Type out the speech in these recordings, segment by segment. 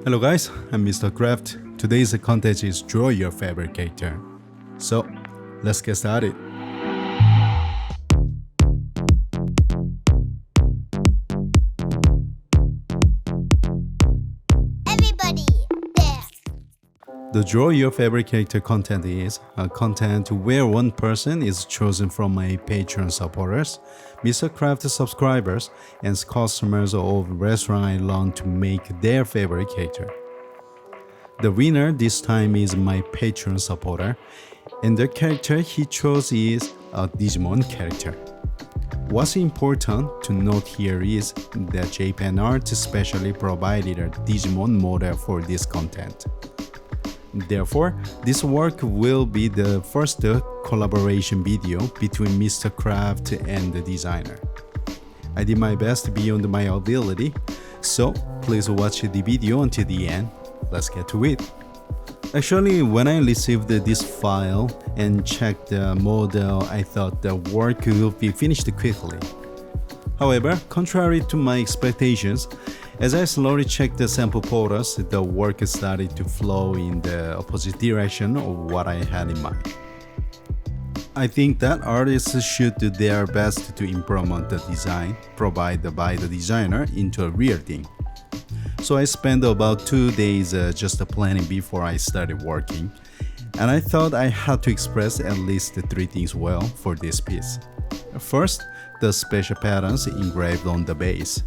Hello guys, I'm Mr.Kooraft. Today's content is draw your favorite character. So, let's get started. Everybody, there. The draw your favorite character content is a content where one person is chosen from my Patreon supporters, Mr.Kooraft subscribers, and customers of restaurant I learn to make their favorite character. The winner this time is my Patreon supporter, and the character he chose is a Digimon character. What's important to note here is that JPentArt specially provided a Digimon model for this content. Therefore, this work will be the first collaboration video between Mr.Kooraft and the designer. I did my best beyond my ability, so please watch the video until the end. Let's get to it. Actually, when I received this file and checked the model, I thought the work will be finished quickly. However, contrary to my expectations, as I slowly checked the sample photos, the work started to flow in the opposite direction of what I had in mind. I think that artists should do their best to implement the design provided by the designer into a real thing. So I spent about 2 days just planning before I started working, and I thought I had to express at least 3 things well for this piece. First, the special patterns engraved on the base,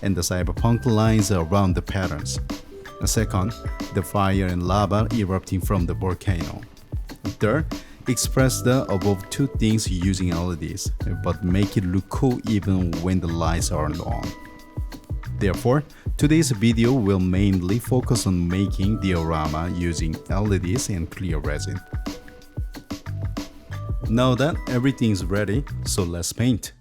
and the cyberpunk lines around the patterns. Second, the fire and lava erupting from the volcano. Third, express the above 2 things using LEDs, but make it look cool even when the lights aren't on. Therefore, today's video will mainly focus on making diorama using LEDs and clear resin. Now that everything is ready, so let's paint.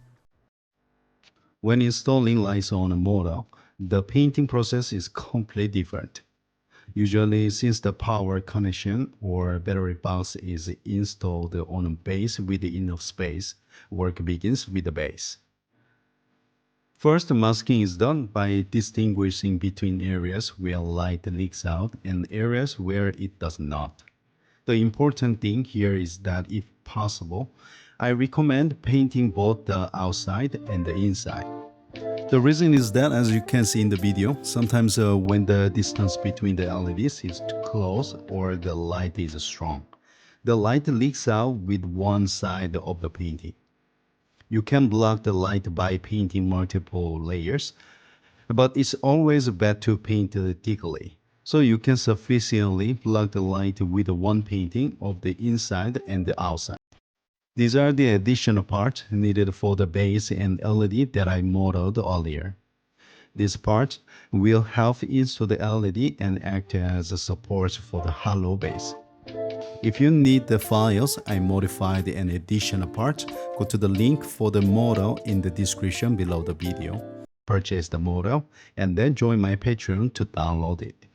When installing lights on a model, the painting process is completely different. Usually, since the power connection or battery box is installed on a base with enough space, work begins with the base. First, masking is done by distinguishing between areas where light leaks out and areas where it does not. The important thing here is that if possible, I recommend painting both the outside and the inside. The reason is that, as you can see in the video, sometimes when the distance between the LEDs is too close or the light is strong, the light leaks out with one side of the painting. You can block the light by painting multiple layers, but it's always best to paint thickly, so you can sufficiently block the light with one painting of the inside and the outside. These are the additional parts needed for the base and LED that I modeled earlier. This part will help install the LED and act as a support for the hollow base. If you need the files I modified an additional part, go to the link for the model in the description below the video. Purchase the model and then join my Patreon to download it.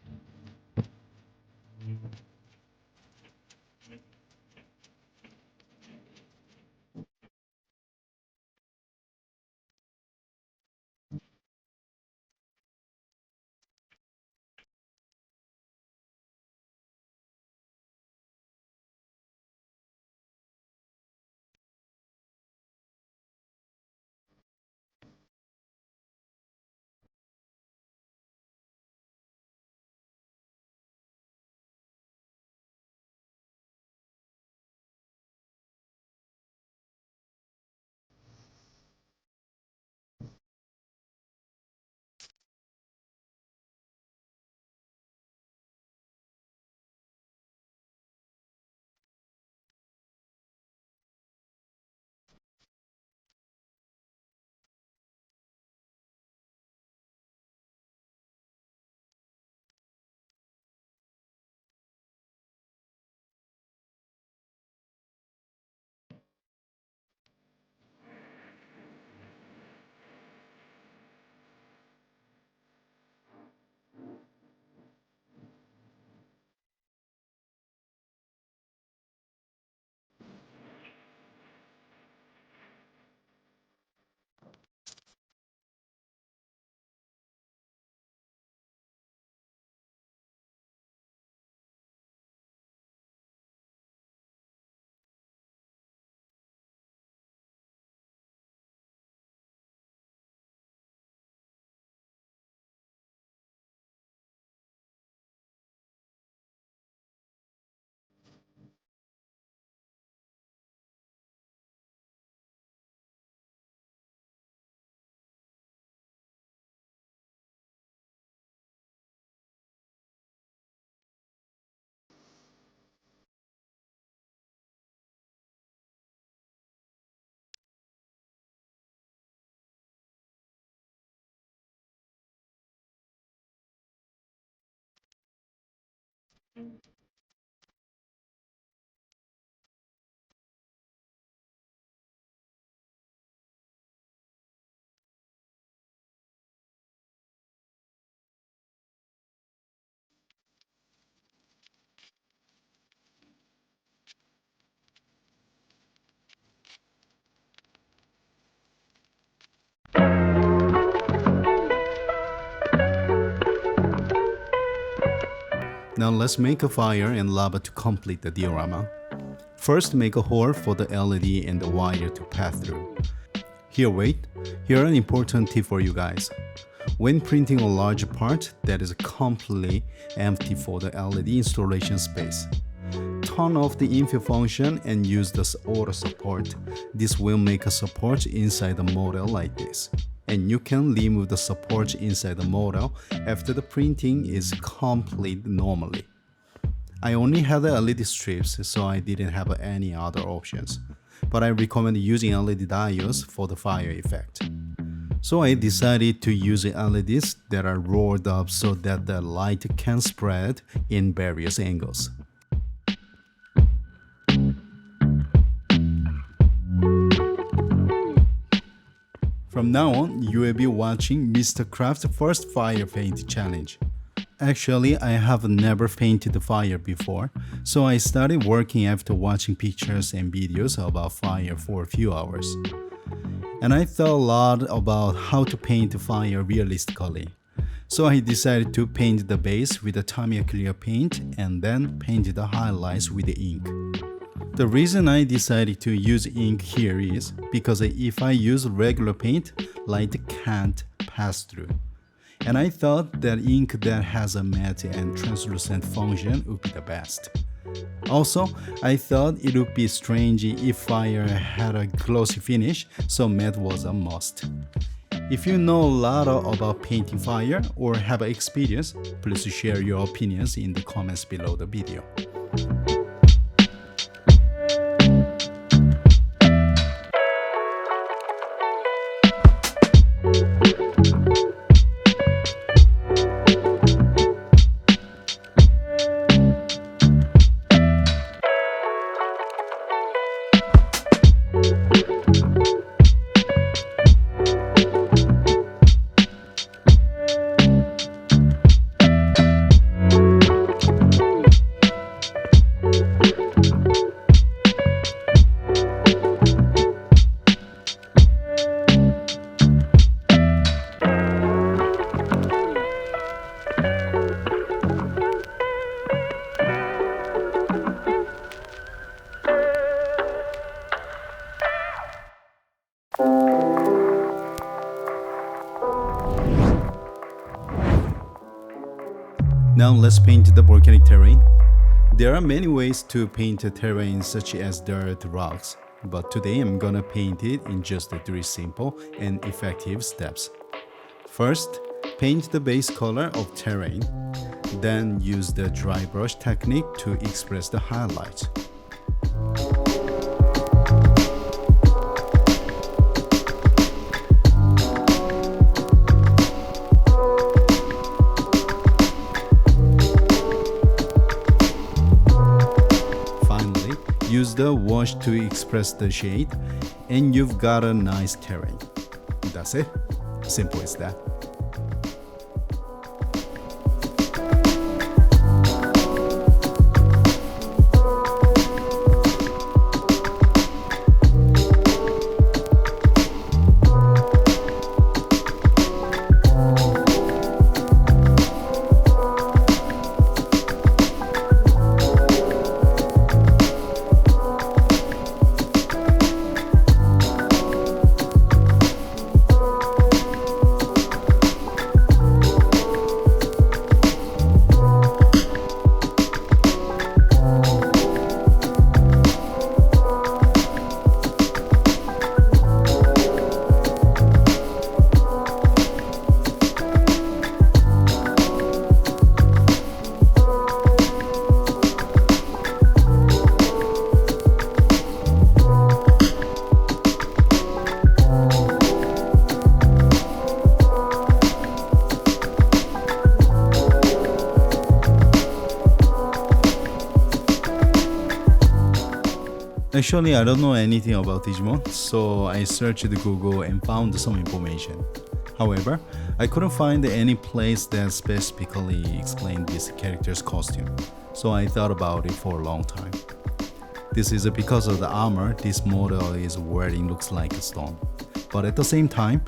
Now let's make a fire and lava to complete the diorama. First, make a hole for the LED and the wire to pass through. Here an important tip for you guys. When printing a large part that is completely empty for the LED installation space, turn off the infill function and use the auto support. This will make a support inside the model like this. And you can remove the support inside the model after the printing is complete normally. I only had the LED strips, so I didn't have any other options. But I recommend using LED diodes for the fire effect. So I decided to use LEDs that are rolled up so that the light can spread in various angles. From now on, you will be watching Mr.Kooraft's first fire paint challenge. Actually, I have never painted a fire before, so I started working after watching pictures and videos about fire for a few hours. And I thought a lot about how to paint fire realistically. So I decided to paint the base with the Tamiya clear paint and then paint the highlights with the ink. The reason I decided to use ink here is because if I use regular paint, light can't pass through. And I thought that ink that has a matte and translucent function would be the best. Also, I thought it would be strange if fire had a glossy finish, so matte was a must. If you know a lot about painting fire or have experience, please share your opinions in the comments below the video. Now let's paint the volcanic terrain. There are many ways to paint a terrain such as dirt, rocks, but today I'm gonna paint it in just 3 simple and effective steps. First, paint the base color of terrain, then use the dry brush technique to express the highlights. Use the wash to express the shade, and you've got a nice terrain. That's it. Simple as that. Actually, I don't know anything about Digimon, so I searched Google and found some information. However, I couldn't find any place that specifically explained this character's costume, so I thought about it for a long time. This is because of the armor this model is wearing looks like a stone, but at the same time,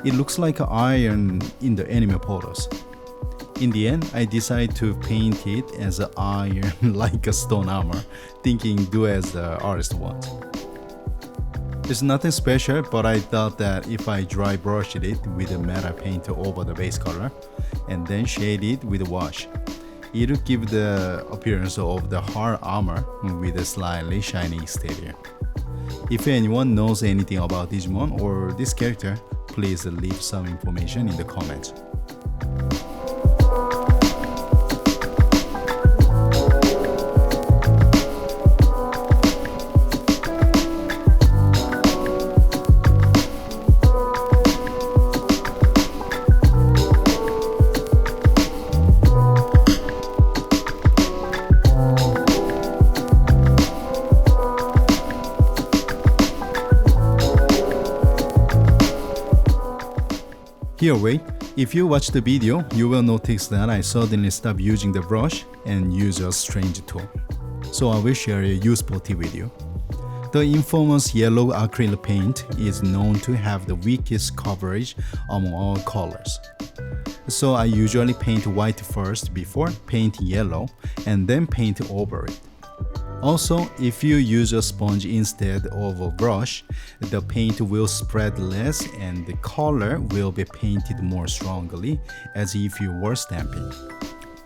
it looks like iron in the anime photos. In the end, I decided to paint it as an iron like a stone armor, thinking do as the artist wants. It's nothing special, but I thought that if I dry brushed it with a matte paint over the base color and then shade it with a wash, it would give the appearance of the hard armor with a slightly shiny exterior. If anyone knows anything about Digimon or this character, please leave some information in the comments. Here, wait. If you watch the video, you will notice that I suddenly stopped using the brush and use a strange tool. So I will share a useful tip with you. The infamous yellow acrylic paint is known to have the weakest coverage among all colors. So I usually paint white first before paint yellow and then paint over it. Also, if you use a sponge instead of a brush, the paint will spread less and the color will be painted more strongly as if you were stamping.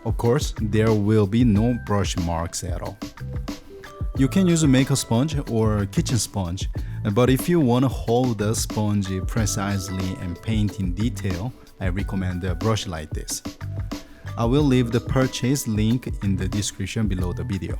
Of course, there will be no brush marks at all. You can use a makeup sponge or kitchen sponge, but if you want to hold the sponge precisely and paint in detail, I recommend a brush like this. I will leave the purchase link in the description below the video.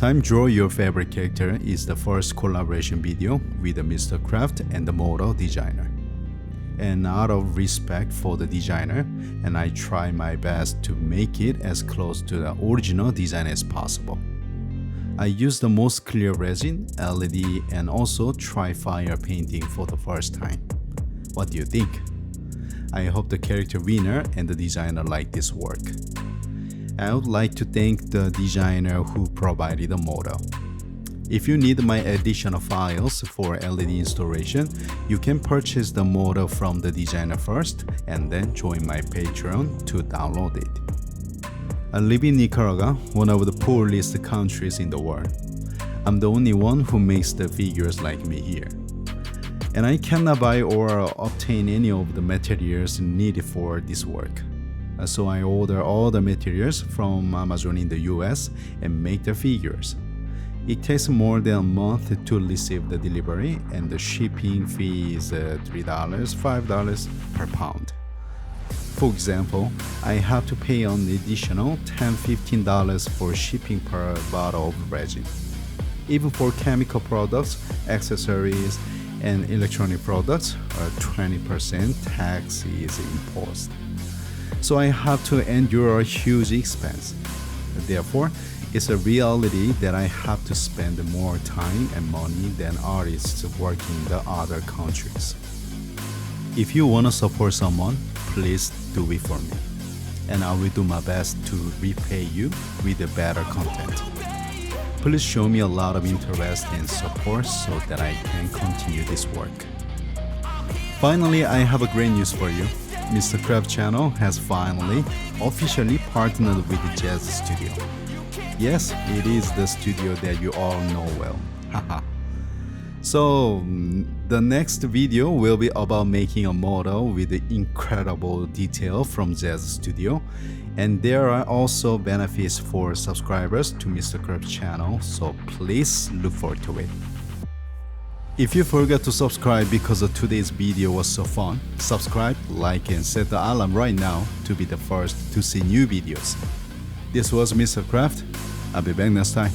time Draw Your Favorite Character is the first collaboration video with Mr.Kooraft and the model designer. And out of respect for the designer, and I try my best to make it as close to the original design as possible. I used the most clear resin, LED, and also try fire painting for the first time. What do you think? I hope the character winner and the designer like this work. I would like to thank the designer who provided the model. If you need my additional files for LED installation, you can purchase the model from the designer first and then join my Patreon to download it. I live in Nicaragua, one of the poorest countries in the world. I'm the only one who makes the figures like me here. And I cannot buy or obtain any of the materials needed for this work. So I order all the materials from Amazon in the US and make the figures. It takes more than a month to receive the delivery, and the shipping fee is $3, $5 per pound. For example, I have to pay an additional $10-15 for shipping per bottle of resin. Even for chemical products, accessories, and electronic products, 20% tax is imposed. So I have to endure a huge expense. Therefore, it's a reality that I have to spend more time and money than artists working in the other countries. If you want to support someone, please do it for me. And I will do my best to repay you with the better content. Please show me a lot of interest and support so that I can continue this work. Finally, I have a great news for you. Mr.Kooraft channel has finally officially partnered with the Jazz Studio. Yes, it is the studio that you all know well. Haha. So, the next video will be about making a model with the incredible detail from Jazz Studio, and there are also benefits for subscribers to Mr.Kooraft channel, so please look forward to it. If you forgot to subscribe because of today's video was so fun, subscribe, like, and set the alarm right now to be the first to see new videos. This was Mr.Kooraft. I'll be back next time.